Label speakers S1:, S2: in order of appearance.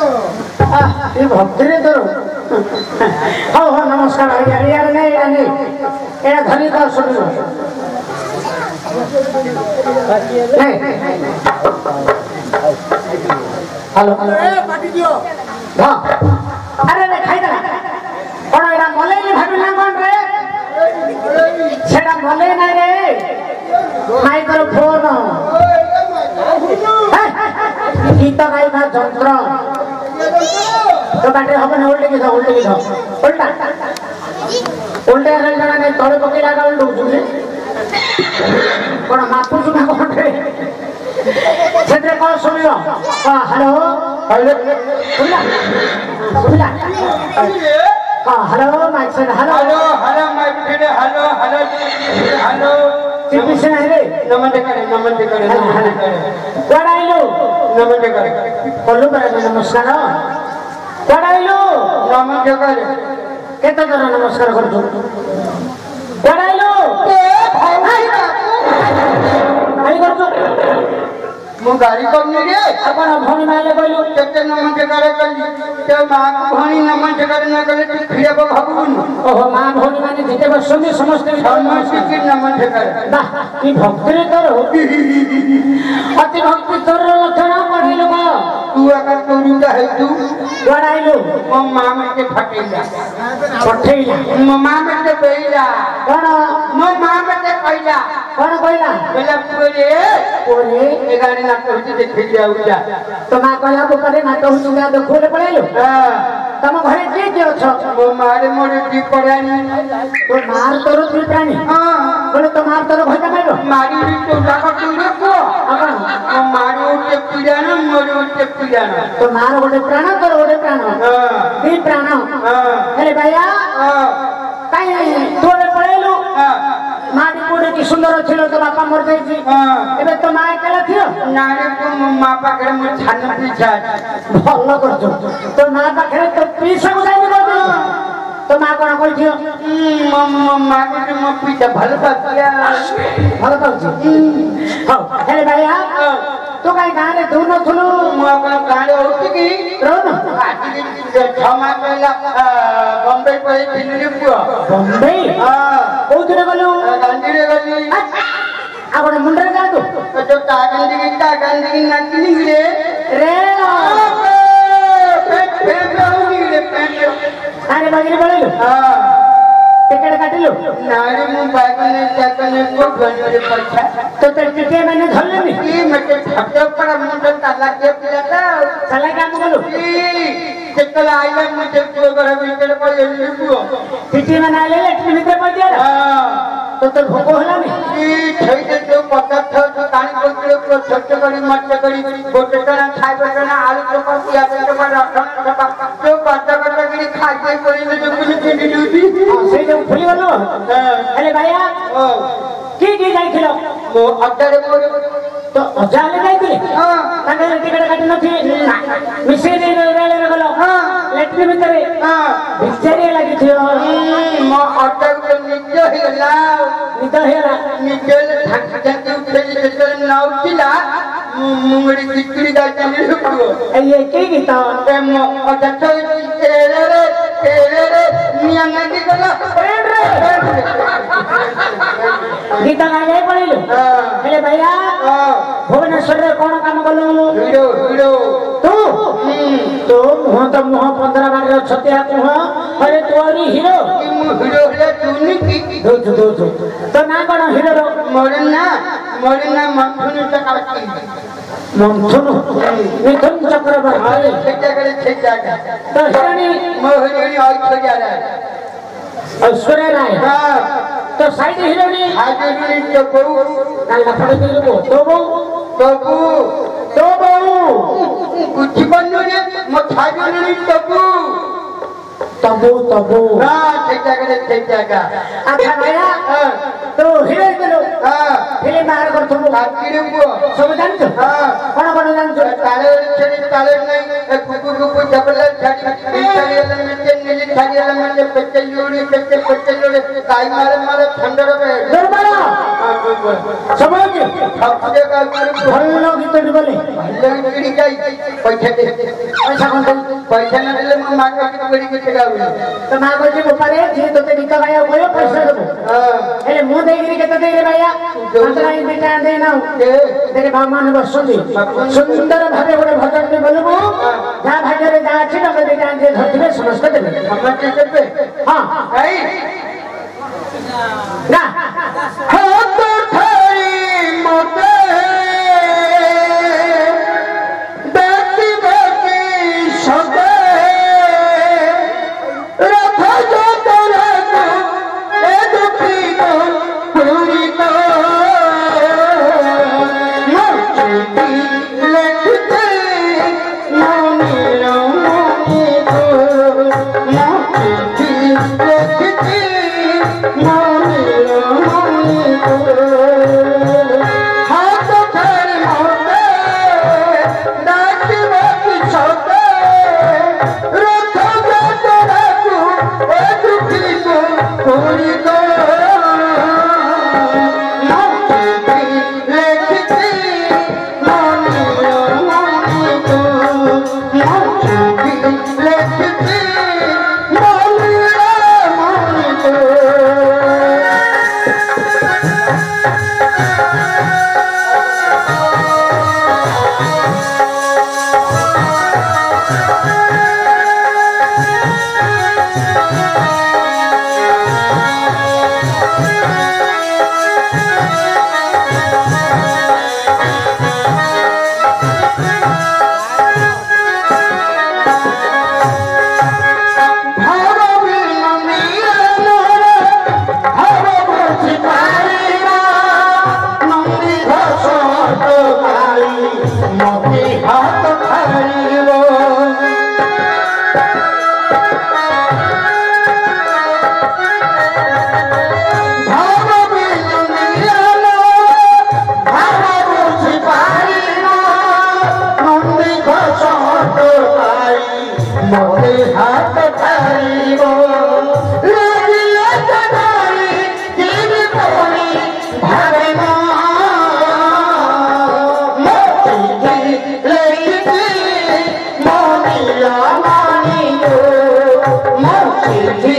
S1: ये भक्ति रे तोर हो हो नमस्कार यार यार नहीं एड़ा धनी का सुन नहीं हेलो
S2: पार्टी दियो
S1: हां अरे रे खाई दला कोन एड़ा मले नि भाबी ना कोन रे सेड़ा मले ना रे माई तोर फोन गीत गाइबा यंत्र तो बाटे हबन उल्टे की था उल्टा उल्टे रल जणा ने तळे पके लागा उल्टू जुले कोन मापु सुना कोन रे सेते कोन सुनियो हेलो सुनिला हां हेलो माइक से हेलो
S2: माइक से हेलो
S1: चिपिसे नाही रे
S2: नमस्ते करे
S1: कोडाइलो
S2: नमस्ते करे
S1: कोल्लू करे नमस्कार कोडाइलो
S2: नमस्ते करे
S1: केते कर नमस्कार करतो कोडाइलो आई करतो
S2: मु गाड़ी करनी रे
S1: अपन भणी माले कहलु
S2: केते नमस्ते करे कली ते मां को भणी नमस्ते करे न करे तू खियाब भाबुन
S1: ओहो मां भणी माने जिते बसंदी समस्त
S2: नमस्ते की नमस्ते करे
S1: वाह की भक्ति रे तोर अति भक्ति तोर लक्षण पढिलु बा
S2: तू अगर तोरुंदा है तू
S1: कोडाइलो
S2: मो मां में के फटेला मो मां में के बेइला
S1: कोन
S2: मो मां में के कहला
S1: कोन कहला
S2: बेला पूरे
S1: ओरे
S2: ए गाड़ी ना कहती देख जाऊला
S1: तो मां कहला करे ना कहू तुगा देखोले पळेलो
S2: हां
S1: तम घरे के अछ
S2: मो मारे मोरे दी पड़ानी
S1: तो मार तोर तू प्राणी
S2: हां
S1: बोले तो मार तोर भय कमाइलो
S2: मारी तो जाका तू को
S1: अपन
S2: मो मारो के पीड़ाना मोरो के पीड़ाना
S1: तो मार गोटे प्राण तोर गोटे प्राण
S2: हां
S1: ती प्राण
S2: हां
S1: अरे भैया
S2: हां
S1: काई तोरे पळेलो
S2: हां
S1: माटी कोडे की सुंदर छिलो तो बापा मर जाईची
S2: हां
S1: एबे तो माय केला थियो
S2: नारे को मो मा पाखरे मो छान पीछा
S1: भल्लो करछो तो मां पाखरे तो पीछा को जाई करछो तो मां कोन कहथियो
S2: मो मा के मो पीछा भल पातिया
S1: भलो कहछि हां अरे भैया तो काई गाने तू न थुलु
S2: मो अपन गाड़ी होती की
S1: रोन
S2: क्षमा कहला बॉम्बे पे दिल्ली पुआ
S1: बॉम्बे
S2: हां
S1: कोथरे गलु
S2: गांधी रे गली
S1: आपण मुंडरे जा तू
S2: तो गांधी की नाचनी रे
S1: रे
S2: पेट होगी रे पेट
S1: अरे बगरी पळेलो
S2: हां
S1: टिकट काटिलो
S2: नारे मु बागने जाकने को गणरे पछा
S1: तो टिके मैंने धरले नी
S2: ई मटे छपे पर मुंडे ताला के पिलाता
S1: चला काम बोलो
S2: ई केकला आइला मुझे को घर भीतर पर ये को
S1: टिके में आले लेट में भीतर पड़ गया
S2: हां
S1: तो भोग होला नी
S2: ई छैते जो पदार्थ जो कानी कोचले को छोटे करी मट्टे करी गोटेटा खाइ बटना आलू चोपा पिया चोपा रखन चोपा जो पत्ता कटा गिरी खाते कोई ने जो कुछ टिंडी ड्यूटी
S1: से जो फुली गलो अरे भैया की जाइथिलो
S2: वो अड्डे मोरे
S1: तो जाले जाइथिले
S2: हां
S1: तांगे टिकट काटी नथि मिसे रे रेले रे गलो हां लेट में भीतर
S2: हां
S1: बिचारी लागि थियो
S2: मो अड्डे को निजो हिला
S1: निद हेला
S2: निजो ढक ढक उठे के नाउतिला मुंगड़ी किकड़ी दा चली रुको
S1: ये के गीता
S2: ए मो अड्डे रे निया नदी गला
S1: गीता गाए पड़िलो अरे भैया भुवनेश्वर रे कोन काम गलो
S2: हीरो
S1: तो मुह तो मुह 15 बार छतिया मुह अरे तोरी हीरो
S2: हीरो रे तूनी की
S1: दो तो ना कोन हीरो
S2: मोरना मंथन चक्रवर्ती
S1: मंथन मिथुन चक्रवर्ती
S2: छेजा
S1: तो हिरणी
S2: मोहनी और छोजा रे
S1: ऐश्वर्या राय
S2: हां
S1: तो साइड हिरणी
S2: हाजरी तो बहु
S1: काला पड़े दिलो तो बहु
S2: कुछ बन्नो रे मो हाजरी
S1: तबु
S2: हां छेजा
S1: अच्छा भैया तो हीरो दिलो
S2: हां
S1: फिल्म बाहर कर तुम
S2: काकीरे को
S1: सब जानतो
S2: हां
S1: कोन जानतो
S2: ताले नहीं कुकु जबल छाड़ी नीचे पेटे लोड़ी काई मारे ठंडर पे
S1: दरबारा समझ के
S2: सबसे का
S1: भल्लो गीत बोले
S2: लगी जाई पैसा दे
S1: पैसा कौन दे
S2: पैसा न देले म मां के बड़ी के गावे
S1: तो मां को जी ऊपर जे तो गीत गाया कोयो पैसा देबो हेले मु देगिरी केते दे रे भैया अंतरा इन बेटा दे ना तेरे बाबा ने बसुंदी सुंदर भाबे बड़े भजन में बोलबो जा भागे रे जा अछि न बेटा जे धरती समस्त देबे
S2: हमरा के देबे
S1: हां
S2: आई
S1: ना
S2: हाथ उठाई मते बाकी बाकी सदे रथ जो तोरा को ए दुखी को पूरी को मोची लेखते मोनियो को मोची लेखते हाथ धर मोते नाच बाकी छोटे रथ तोरा को ए दुखी को पूरी को मोती लेखती मोनियो को मोती लेखती मोनियो को हाथ धरिबो लागिया तनाई जीव कोनी भावे मोती लेखती मोनिया मानी को मोती